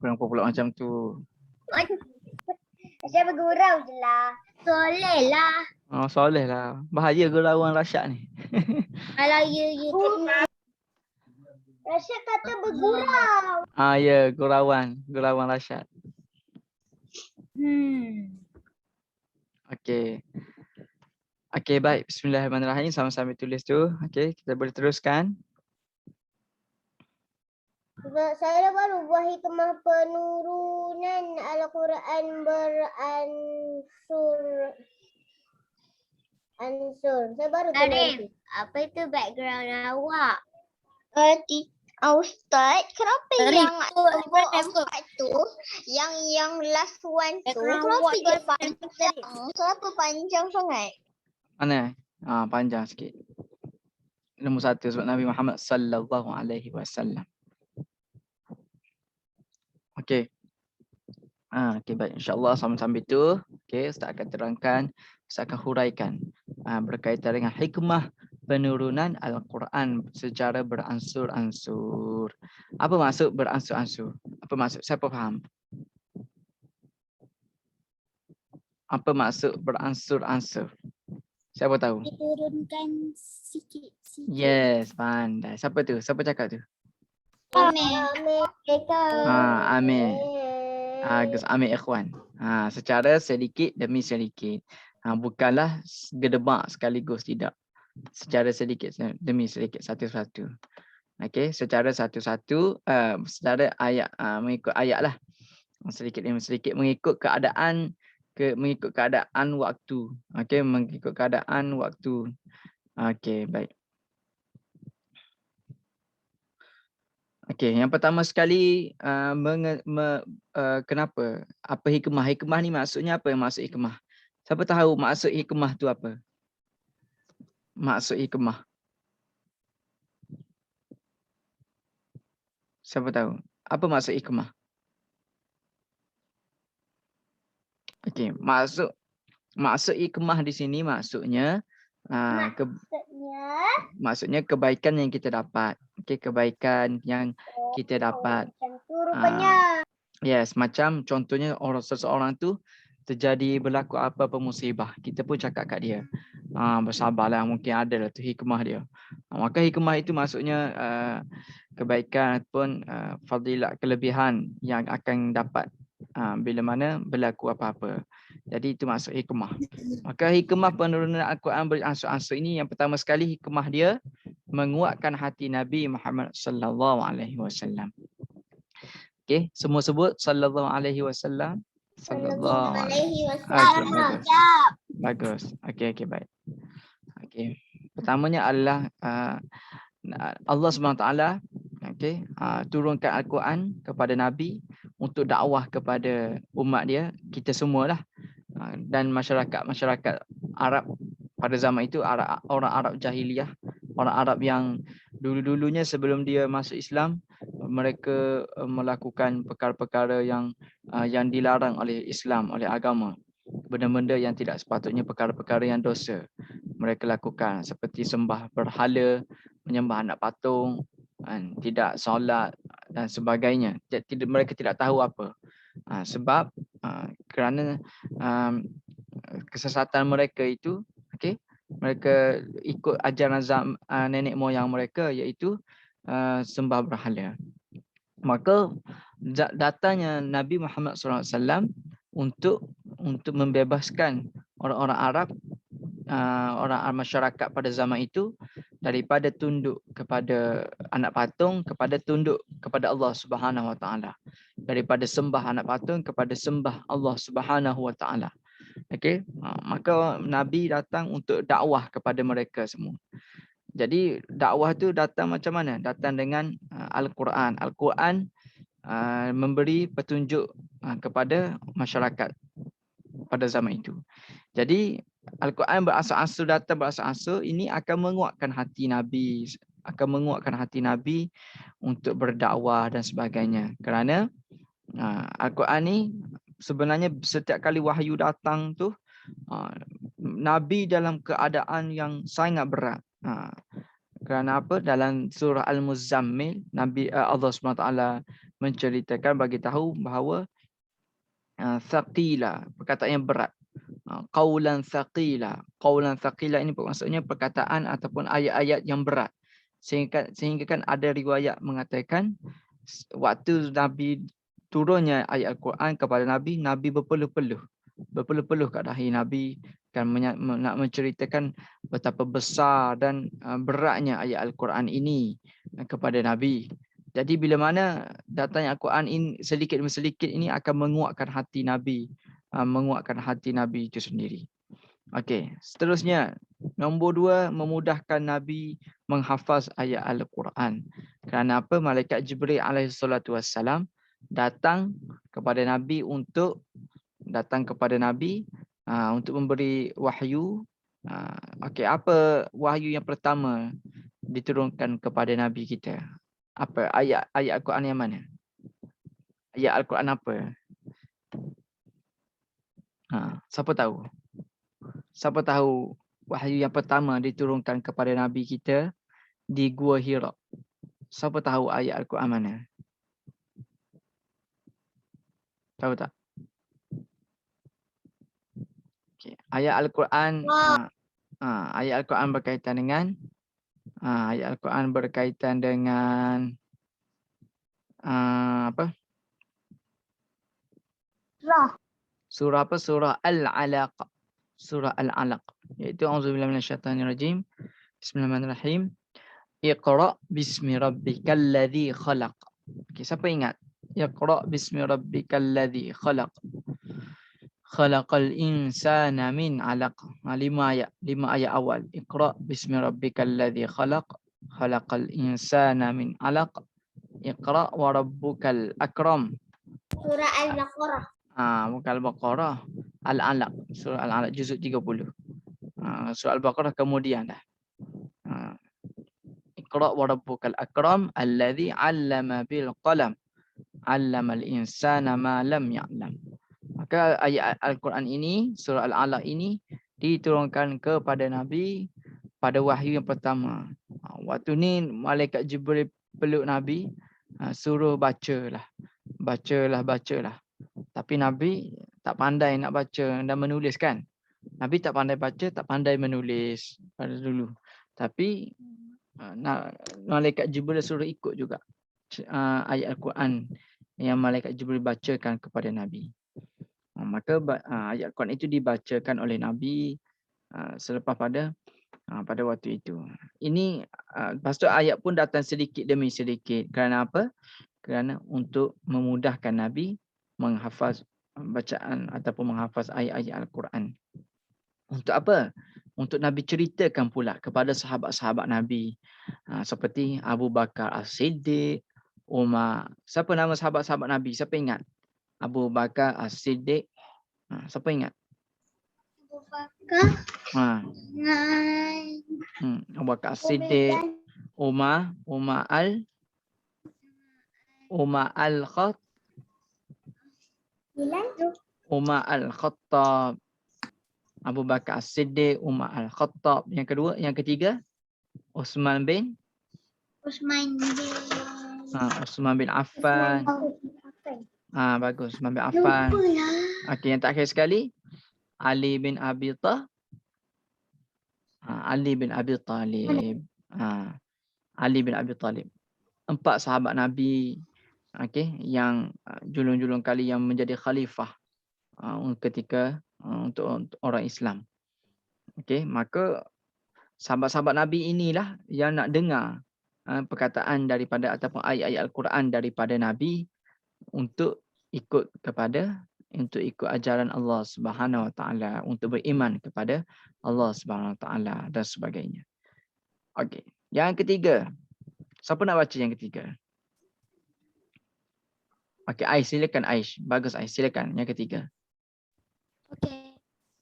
Kenapa pula macam tu? Saya bergurau je lah. Soleh lah. Oh, soleh lah. Bahaya gurauan Rasyad ni. Kalau you kena. Rasyad kata bergurau. Ya, gurauan Rasyad. Okey. Okey, baik. Bismillahirrahmanirrahim. Sama-sama tulis tu. Okey, kita boleh teruskan. Sebab saya baru buat hikmah penurunan Al-Quran beransur. Saya baru kenal. Apa itu background awak? Ustaz, kenapa Arif, yang empat tu, yang last one tu, kenapa dia panjang? Kenapa panjang sangat? Mana? Panjang sikit. Nombor 1 sebab Nabi Muhammad sallallahu alaihi wasallam. Okey. Okey, baik. InsyaAllah sambil-sambil tu, okey, Ustaz akan terangkan, Ustaz akan huraikan berkaitan dengan hikmah penurunan Al-Quran secara beransur-ansur. Apa maksud beransur-ansur? Apa maksud? Siapa faham? Apa maksud beransur-ansur? Siapa tahu? Diturunkan sikit. Yes, pandai. Siapa tu? Siapa cakap tu? Amin. Amin. Gus Amir Ikhwan. Secara sedikit demi sedikit. Bukanlah gedebak sekaligus, tidak. Secara sedikit demi sedikit, satu-satu. Okey, secara satu-satu, secara ayat, mengikut ayat lah. Sedikit demi sedikit mengikut keadaan waktu. Okey, mengikut keadaan waktu. Okey, baik. Okey, yang pertama sekali, kenapa? Apa hikmah? Hikmah ni maksudnya apa yang maksud hikmah? Siapa tahu maksud hikmah tu apa? Maksud hikmah. Siapa tahu? Apa maksud hikmah? Okey, maksud hikmah di sini maksudnya maksudnya kebaikan yang kita dapat. Okey, kebaikan yang kita dapat. Yes, macam contohnya seseorang tu berlaku apa-apa musibah, kita pun cakap kat dia, bersabarlah, mungkin ada lah tu hikmah dia. Maka hikmah itu maksudnya kebaikan ataupun fadilat, kelebihan yang akan dapat bila mana berlaku apa-apa. Jadi itu maksud hikmah. Maka hikmah penurunan Al-Quran beransur-ansur ini, yang pertama sekali hikmah dia menguatkan hati Nabi Muhammad sallallahu alaihi wasallam. Okey, semua sebut sallallahu alaihi wasallam. Sallallahu alaihi wasallam. Bagus. Okey, baik. Okey. Pertamanya adalah Allah SWT turunkan Al-Quran kepada Nabi untuk dakwah kepada umat dia, kita semualah, dan masyarakat Arab pada zaman itu, orang Arab jahiliyah, orang Arab yang dulu-dulunya sebelum dia masuk Islam, mereka melakukan perkara-perkara yang dilarang oleh Islam, oleh agama. Benda-benda yang tidak sepatutnya, perkara-perkara yang dosa mereka lakukan, seperti sembah berhala, menyembah anak patung, tidak solat dan sebagainya. Mereka tidak tahu apa. Sebab kerana kesesatan mereka itu, okey, mereka ikut ajaran nenek moyang mereka, iaitu sembah berhala. Maka datangnya Nabi Muhammad SAW untuk membebaskan orang-orang Arab, orang masyarakat pada zaman itu, daripada tunduk kepada anak patung, kepada tunduk kepada Allah Subhanahu Wa Taala, daripada sembah anak patung kepada sembah Allah Subhanahu Wa Taala. Okey, maka Nabi datang untuk dakwah kepada mereka semua. Jadi dakwah tu datang macam mana? Datang dengan Al-Quran. Al-Quran memberi petunjuk kepada masyarakat pada zaman itu. Jadi Al-Quran berasal-asal ini akan menguatkan hati Nabi, untuk berdakwah dan sebagainya. Kerana Al-Quran ni sebenarnya setiap kali wahyu datang tu Nabi dalam keadaan yang sangat berat. Kerana apa? Dalam surah Al-Muzammil, Allah SWT menceritakan, bagi tahu bahawa thaqila, perkataan yang berat. Qaulan thaqila. Qaulan thaqila ini maksudnya perkataan ataupun ayat-ayat yang berat. Sehingga kan ada riwayat mengatakan waktu Nabi turunnya ayat Al-Quran kepada Nabi, Nabi berpeluh-peluh kat dahi Nabi, kan nak menceritakan betapa besar dan beratnya ayat Al-Quran ini kepada Nabi. Jadi bila mana datangnya Al-Quran ini sedikit demi sedikit ini akan menguatkan hati Nabi, itu sendiri. Okey, seterusnya nombor 2, memudahkan Nabi menghafaz ayat Al-Quran. Kerana apa? Malaikat Jibril alaihi salatu wassalam datang kepada Nabi untuk memberi wahyu. Okey, apa wahyu yang pertama diturunkan kepada Nabi kita? Apa ayat Al-Quran yang mana? Ayat Al-Quran apa? Siapa tahu? Siapa tahu wahyu yang pertama diturunkan kepada Nabi kita di Gua Hira? Siapa tahu ayat Al-Quran mana? Tahu tak? Okay. Ayat Al-Quran ayat Al-Quran berkaitan dengan apa? Surah apa? Surah Al-Alaq. Surah Al-Alaq. Iaitu auzubillahi minasyaitanirrajim. Bismillahirrahmanirrahim. Iqra bismi rabbikal ladzi khalaq. Okey, siapa ingat? Iqra bismi rabbikal ladzi khalaq. Khalaqal insana min 'alaq. 5 ayat awal. Iqra bismi rabbikal ladzi khalaq. Khalaqal insana min 'alaq. Iqra wa rabbukal akram. Surah Al-Baqarah. Bukan Al-Baqarah. Al-Alaq. Surah Al-Alaq juzuk 30. Surah Al-Baqarah kemudian dah. Iqra wa rabbukal akram alladzi 'allama bil qalam. 'Allamal insana ma lam ya'lam. Maka ayat Al-Quran ini, surah Al-Alaq ini diturunkan kepada Nabi pada wahyu yang pertama. Waktu ni malaikat Jibril peluk Nabi, suruh bacalah. Tapi Nabi tak pandai nak baca dan menulis kan. Nabi tak pandai baca, tak pandai menulis pada dulu. Tapi malaikat Jibril suruh ikut juga ayat Al-Quran yang malaikat Jibril bacakan kepada Nabi. Maka ayat Al-Quran itu dibacakan oleh Nabi selepas pada waktu itu. Ini lepas tu ayat pun datang sedikit demi sedikit. Kerana apa? Kerana untuk memudahkan Nabi menghafaz bacaan ataupun menghafaz ayat-ayat Al-Quran. Untuk apa? Untuk Nabi ceritakan pula kepada sahabat-sahabat Nabi. Seperti Abu Bakar As-Siddiq, Umar. Siapa nama sahabat-sahabat Nabi? Siapa ingat? Abu Bakar As-Siddiq. Siapa ingat? Abu Bakar. Abu Bakar As-Siddiq, Umar Al-Khattab, Abu Bakar As-Siddiq, Umar Al-Khattab. Yang kedua, yang ketiga, Uthman bin Affan. Bagus, Uthman bin Affan. Okey, yang terakhir sekali, Ali bin Abi Talib. Ali bin Abi Talib. 4 sahabat Nabi, okey, yang julung-julung kali yang menjadi khalifah ketika untuk orang Islam. Okey, maka sahabat-sahabat Nabi inilah yang nak dengar perkataan daripada ataupun ayat-ayat Al-Quran daripada Nabi untuk ikut ajaran Allah Subhanahu Wa Taala, untuk beriman kepada Allah Subhanahu Wa Taala dan sebagainya. Okey. Yang ketiga. Siapa nak baca yang ketiga? Okey, Aish, silakan Aish. Bagus Aish, silakan yang ketiga. Okey.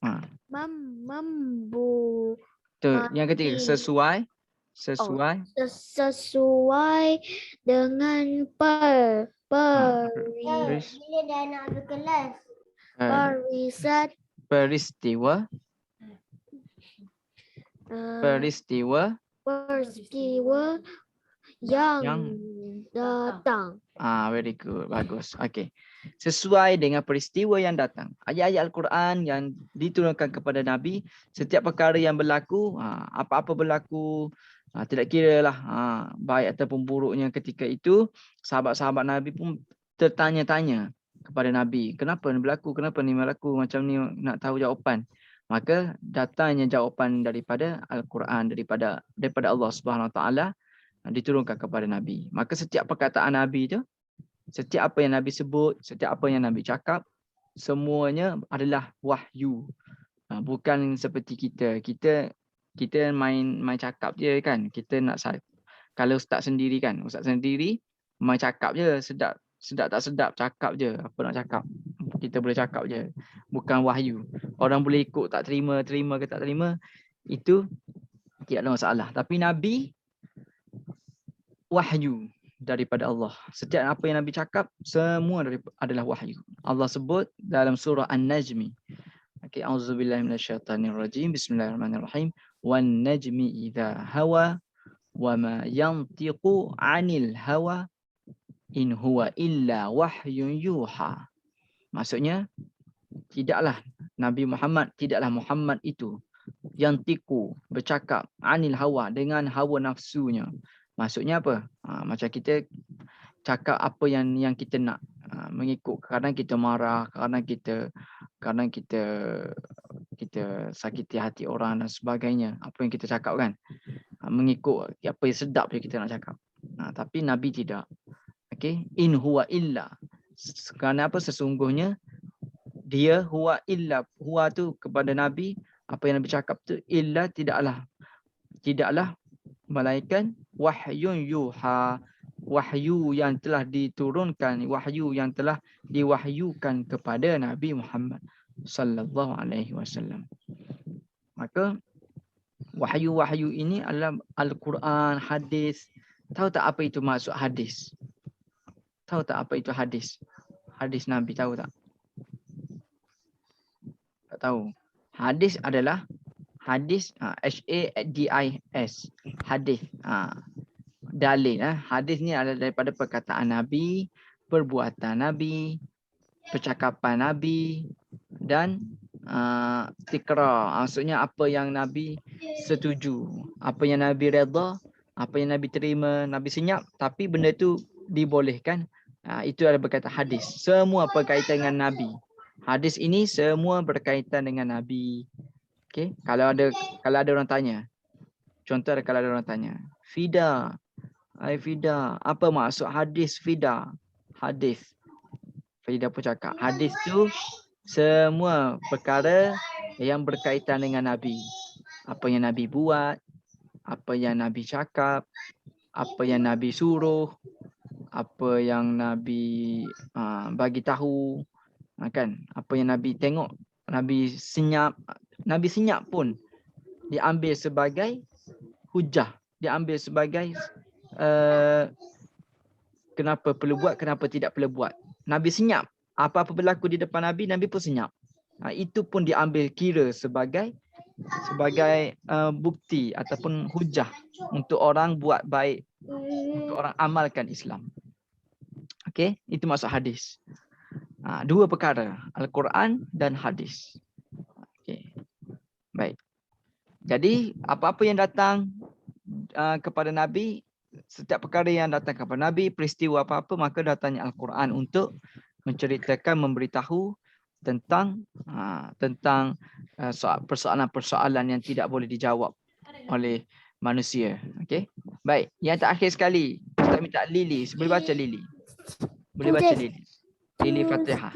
Ha. Mambu. Tu, yang ketiga sesuai Sesuai dengan Bila dah nak ambil kelas. periset peristiwa yang datang. Very good. Bagus. Okey. Sesuai dengan peristiwa yang datang. Ayat-ayat Al-Quran yang diturunkan kepada Nabi, setiap perkara yang berlaku, apa-apa berlaku, tidak kira lah baik ataupun buruknya ketika itu, sahabat-sahabat Nabi pun tertanya-tanya kepada Nabi, kenapa ni berlaku, kenapa ni berlaku, macam ni nak tahu jawapan. Maka datangnya jawapan daripada Al-Quran, daripada Allah Subhanahu Wa Taala diturunkan kepada Nabi. Maka setiap perkataan Nabi tu, setiap apa yang Nabi sebut, setiap apa yang Nabi cakap, semuanya adalah wahyu. Bukan seperti kita. Kita main cakap je kan. Kita nak, kalau ustaz sendiri kan, ustaz sendiri main cakap je, sedap tak sedap cakap je, apa nak cakap. Kita boleh cakap je. Bukan wahyu. Orang boleh ikut tak terima ke tak terima, itu tidak ada masalah. Tapi Nabi wahyu daripada Allah. Setiap apa yang Nabi cakap, semua adalah wahyu. Allah sebut dalam surah An-Najmi. Okay, auzubillahi minasyaitanirrajim. Bismillahirrahmanirrahim. Wan najmi idza hawa wa ma yantiqu 'anil hawa in huwa illa wahyun yuha. Maksudnya, tidaklah Muhammad itu yantiqu, bercakap, 'anil hawa, dengan hawa nafsunya. Maksudnya apa? Macam kita cakap apa yang kita nak, mengikut. Kadang kita marah, kadang kita sakiti hati orang dan sebagainya. Apa yang kita cakap kan? Mengikut apa yang sedap je kita nak cakap. Tapi Nabi tidak. Okay? In huwa illa. Kerana apa? Sesungguhnya dia huwa illa. Huwa tu kepada Nabi, apa yang Nabi cakap tu, illa tidaklah melainkan wahyun yuha, wahyu yang telah diturunkan, wahyu yang telah diwahyukan kepada Nabi Muhammad sallallahu alaihi wasallam. Maka wahyu-wahyu ini adalah Al-Quran, hadis. Tahu tak apa itu maksud hadis? Tahu tak apa itu hadis? Hadis Nabi tahu tak? Tak tahu. Hadis adalah hadis, H-A-D-I-S, hadis, dalil. Hadis ni adalah daripada perkataan Nabi, perbuatan Nabi, percakapan Nabi, dan tikrar. Maksudnya apa yang Nabi setuju, apa yang Nabi redha, apa yang Nabi terima, Nabi senyap, tapi benda tu dibolehkan. Itu adalah berkata hadis. Semua berkaitan dengan Nabi. Hadis ini semua berkaitan dengan Nabi. Okay? Kalau ada orang tanya, contoh kalau ada orang tanya, Fida, apa maksud hadis Fida? Hadis. Fida pun cakap, hadis tu semua perkara yang berkaitan dengan Nabi. Apa yang Nabi buat, apa yang Nabi cakap, apa yang Nabi suruh, apa yang Nabi bagi tahu, kan? Apa yang Nabi tengok, Nabi senyap pun diambil sebagai hujah, diambil sebagai kenapa perlu buat, kenapa tidak perlu buat. Nabi senyap, apa-apa berlaku di depan Nabi, Nabi pun senyap. Itu pun diambil kira sebagai bukti ataupun hujah untuk orang buat baik, untuk orang amalkan Islam. Okey, itu maksud hadis. Dua perkara, Al-Quran dan hadis. Okey. Baik. Jadi apa-apa yang datang kepada Nabi, setiap perkara yang datang kepada Nabi, peristiwa apa-apa, maka datangnya Al-Quran untuk menceritakan, memberitahu tentang persoalan-persoalan yang tidak boleh dijawab oleh manusia. Okey. Baik, yang terakhir sekali, kita minta Lily, boleh baca Lily. Boleh baca Lily. Lily Fatihah.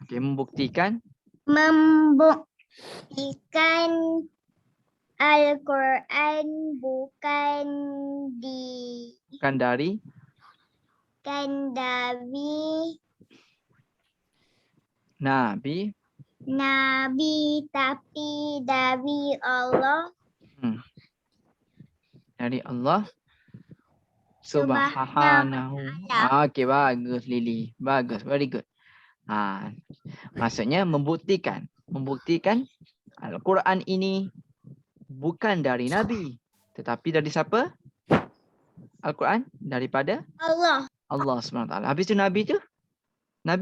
Okey, membuktikan Al-Quran bukan dari Nabi tapi dari Allah dari Allah Subhanahu Subhanahu. ta'ala. Okey, bagus Lily. Bagus, very good. Maksudnya membuktikan Al-Quran ini bukan dari Nabi, tetapi dari siapa? Al-Quran daripada Allah. Allah SWT. Habis tu Nabi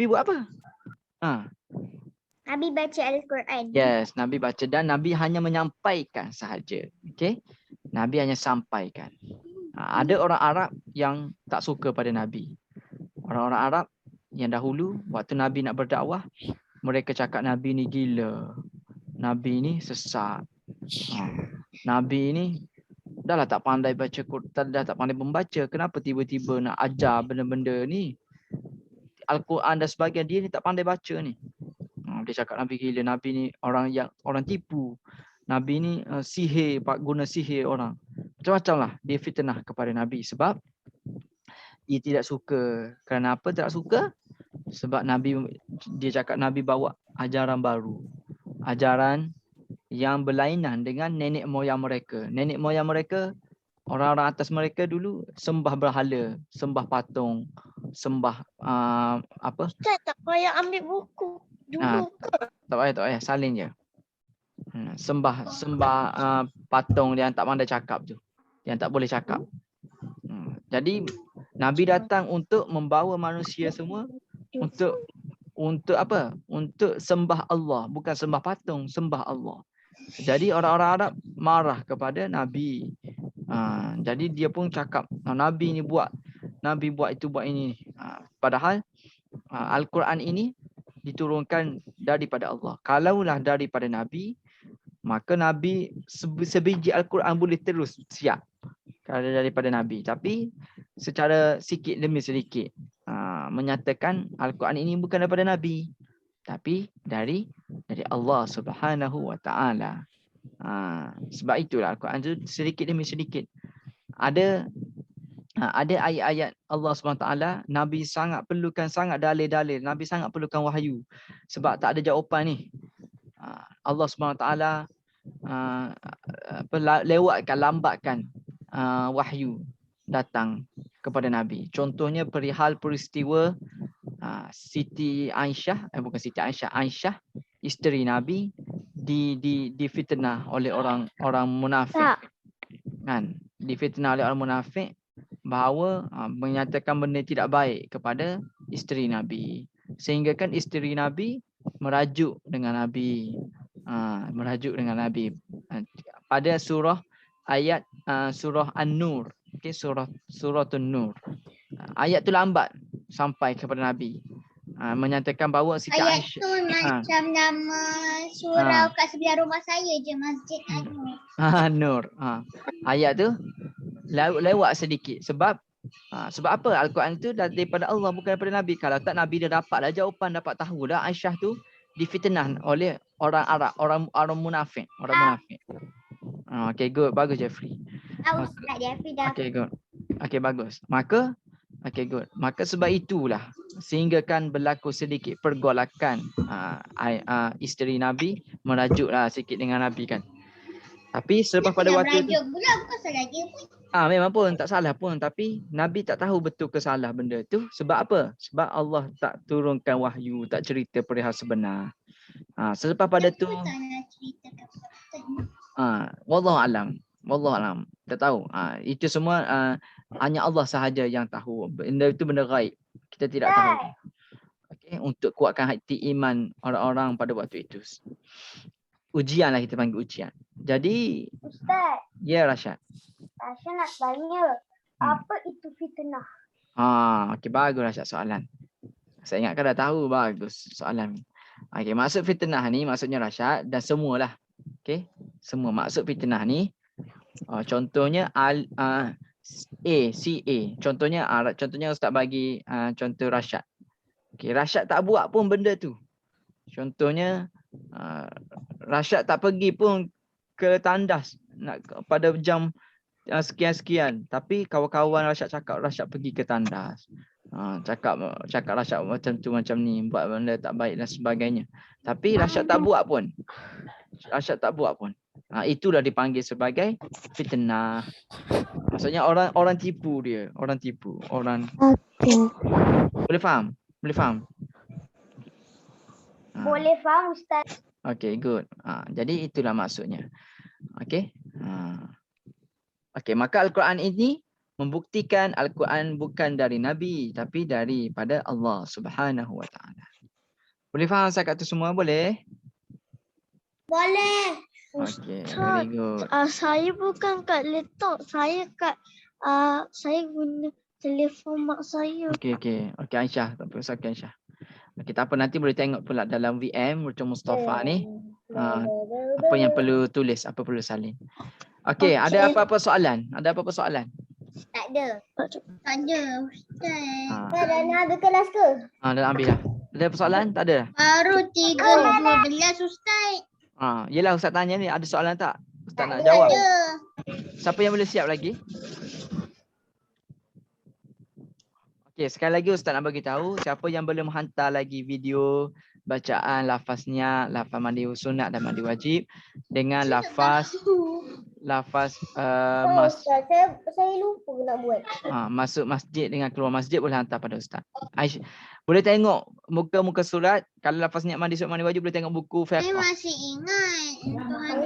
buat apa? Nabi baca Al-Quran. Yes, Nabi baca dan Nabi hanya menyampaikan sahaja. Okey. Nabi hanya sampaikan. Ada orang Arab yang tak suka pada Nabi. Orang-orang Arab yang dahulu waktu Nabi nak berdakwah, mereka cakap Nabi ni gila. Nabi ni sesat. Nabi ni dah tak pandai baca Quran, dah tak pandai membaca. Kenapa tiba-tiba nak ajar benda-benda ni? Al-Quran dan sebagainya, dia ni tak pandai baca ni. Dia cakap Nabi gila, Nabi ni orang tipu. Nabi ni sihir, guna sihir orang. Macam-macam lah dia fitnah kepada Nabi sebab dia tidak suka. Kerana apa tak suka? Sebab dia cakap Nabi bawa ajaran baru. Ajaran yang berlainan dengan nenek moyang mereka. Nenek moyang mereka, orang-orang atas mereka dulu sembah berhala, sembah patung, sembah Ustaz, tak payah ambil buku dulu ke? Tak payah, salin je. Sembah patung yang tak pandai cakap tu. Yang tak boleh cakap. Jadi Nabi datang untuk membawa manusia semua untuk apa? Untuk sembah Allah, bukan sembah patung, sembah Allah. Jadi orang-orang Arab marah kepada Nabi. Jadi dia pun cakap Nabi buat itu, buat ini. Padahal Al-Quran ini diturunkan daripada Allah. Kalaulah daripada Nabi, maka Nabi sebiji Al-Quran boleh terus siap. Kalau daripada Nabi. Tapi secara sikit demi sedikit menyatakan Al-Quran ini bukan daripada Nabi, tapi dari Allah Subhanahu Wa Taala. Sebab itulah Al-Quran itu sedikit demi sedikit ada ayat-ayat Allah Subhanahu Wa Taala. Nabi sangat perlukan dalil-dalil. Nabi sangat perlukan wahyu sebab tak ada jawapan ni. Allah Subhanahu Wa Taala lambatkan wahyu datang kepada Nabi. Contohnya perihal peristiwa Siti Aisyah, Aisyah isteri Nabi difitnah oleh orang munafik. Kan? Difitnah oleh orang munafik bahawa menyatakan benda tidak baik kepada isteri Nabi. Sehingga kan isteri Nabi merajuk dengan Nabi. Pada surah An-Nur. Okey, surah An-Nur. Ayat tu lambat sampai kepada Nabi. Menyatakan bahawa Siti Ayat Aisyah tu macam nama surau kat sebelah rumah saya je, Masjid An-Nur. Nur. Ayat tu lewat sedikit sebab apa? Al-Quran itu daripada Allah, bukan daripada Nabi. Kalau tak, Nabi dah dapat jawapan, dapat tahu dah Aisyah tu difitnah oleh orang Arab, orang munafik, Okay, good. Bagus Jeffrey. Okay, good. Okay, bagus. Maka good. Maka sebab itulah sehingga kan berlaku sedikit pergolakan, isteri Nabi merajuklah sikit dengan Nabi kan. Tapi selepas pada waktu tu bukan salah dia pun. memang pun tak salah pun, tapi Nabi tak tahu betul ke salah benda tu. Sebab apa? Sebab Allah tak turunkan wahyu, tak cerita perihal sebenar. Selepas pada tu wallahu alam. Tak tahu. Itu semua hanya Allah sahaja yang tahu. Benda itu benda gaib. Kita tidak tahu. Okey, untuk kuatkan hati iman orang-orang pada waktu itu. Ujian lah, kita panggil ujian. Jadi Ustaz. Ya, Rashad. Rashad nak tanya, apa itu fitnah? Okey, bagus Rashad soalan. Saya ingatkan dah tahu, bagus soalan. Okey, maksud fitnah ni maksudnya Rashad dan semualah. Okey, semua maksud fitnah ni. Contohnya CA. Contohnya Ustaz bagi contoh Rashad. Okey, Rashad tak buat pun benda tu. Contohnya Rashad tak pergi pun ke tandas pada jam sekian-sekian. Tapi kawan-kawan Rashad cakap Rashad pergi ke tandas. Cakap Rashad macam tu macam ni, buat benda tak baik dan sebagainya. Tapi Rashad tak buat pun. Itulah dipanggil sebagai fitnah. Maksudnya orang tipu dia, orang tipu, orang. Boleh faham? Boleh faham Ustaz. Okay, good. Jadi itulah maksudnya. Okay. Okay, maka Al-Quran ini membuktikan Al-Quran bukan dari Nabi, tapi daripada Allah Subhanahu Wa Taala. Boleh faham saya kat tu semua? Boleh? Boleh. Okay, very good. Saya bukan kat laptop. Saya guna telefon mak saya. Okay, Aisyah. Tak apa, okay, Aisyah. Okay, tak apa, nanti boleh tengok pula dalam VM Dr. Mustafa ni. Apa yang perlu tulis, apa perlu salin. Okay, ada apa-apa soalan? Tak ada. Ustaz. Dah nak habis kelas ke? Dah ambil dah. Ada persoalan? Tak ada? Baru 3:12 Ustaz. Yelah Ustaz tanya ni, ada soalan tak? Ustaz nak Tak jawab. ada. Siapa yang boleh siap lagi? Okey, sekali lagi Ustaz nak bagi tahu siapa yang belum hantar lagi video bacaan lafaznya, lafaz mandi sunat dan mandi wajib dengan lafaz Saya lupa nak buat. masuk masjid dengan keluar masjid boleh hantar pada Ustaz. Aisyah, boleh tengok muka-muka surat. Kalau lafaz niat mandi sunat mandi wajib boleh tengok buku Saya fiqh. masih ingat.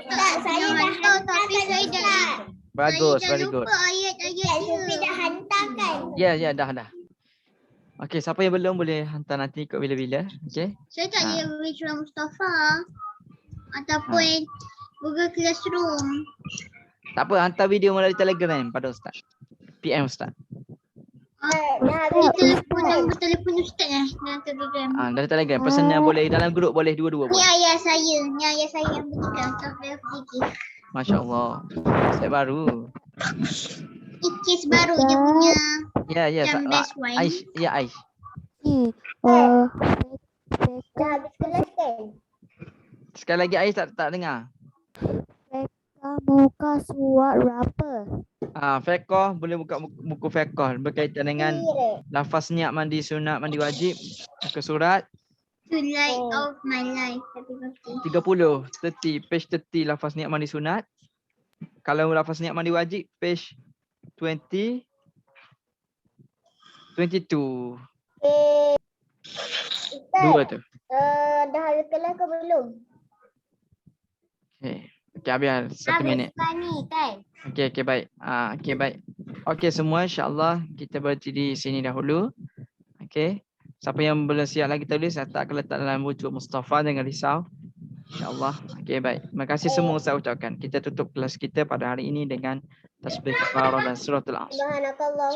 Ustaz, saya dah hantar tapi saya dah Bagus, saya very dah good. lupa ayat-ayat Saya dia. dah hantarkan. Ya, dah. Okey, siapa yang belum boleh hantar nanti ikut bila-bila. Okey. Saya tak ada Wisra Mustafa ataupun Google Classroom. Tak apa, hantar video melalui Telegram pada Ustaz. PM Ustaz. Nombor telefon Ustaz dalam Telegram. Dari Telegram. Personal boleh, dalam grup boleh, dua-dua Ni boleh. ayah saya yang berikan software fikir. Masya Allah. Saya baru. Ikis baru dia punya Ya. yang best one. Aish. Ya, Aish. Dah habis kelas kan? Sekali lagi Aish tak dengar. Buka surat berapa? Fiqh, boleh buka buku fiqh berkaitan dengan lafaz niat mandi sunat, mandi wajib. Buka surat To light of my life. 30, page 30 lafaz niat mandi sunat. Kalau lafaz niat mandi wajib, page 22. Ustaz, Dua tu. dah habis kelas ke belum? Okey, habis 1 minit. Ni kan? Okey, baik. Baik. Okey, semua insya-Allah kita berhenti di sini dahulu. Okey. Siapa yang belum siap lagi tulis, saya tak akan letak dalam wujud Mustafa, jangan risau. InsyaAllah. Okey, baik. Terima kasih semua saya ucapkan. Kita tutup kelas kita pada hari ini dengan tasbih kafarah dan suratul Asr.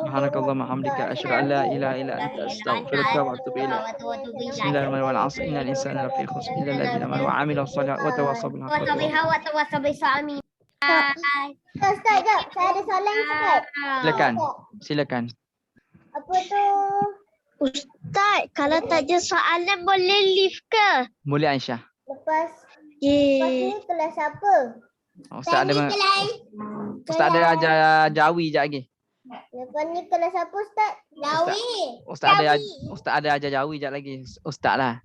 Subhanakallahumma hamdika asyhadu an la ilaha illa anta astaghfiruka wa atubu ilaik. Bismillahirrahmanirrahim. Innal insana lafi khusr illa alladziina amanu wa 'amilus shalihati wa tawassaw bil haqqi. Ustaz, jap. Saya ada soalan Ustaz. Silakan. Apa tu? Ustaz, kalau tak ada soalan boleh leave ke? Boleh Aisyah. Lepas ni kelas apa? Ustaz ada ajar Jawi jap lagi. Lepas ni kelas apa Ustaz? Jawi. Ustaz ada ajar Jawi jap lagi. Ustaz lah.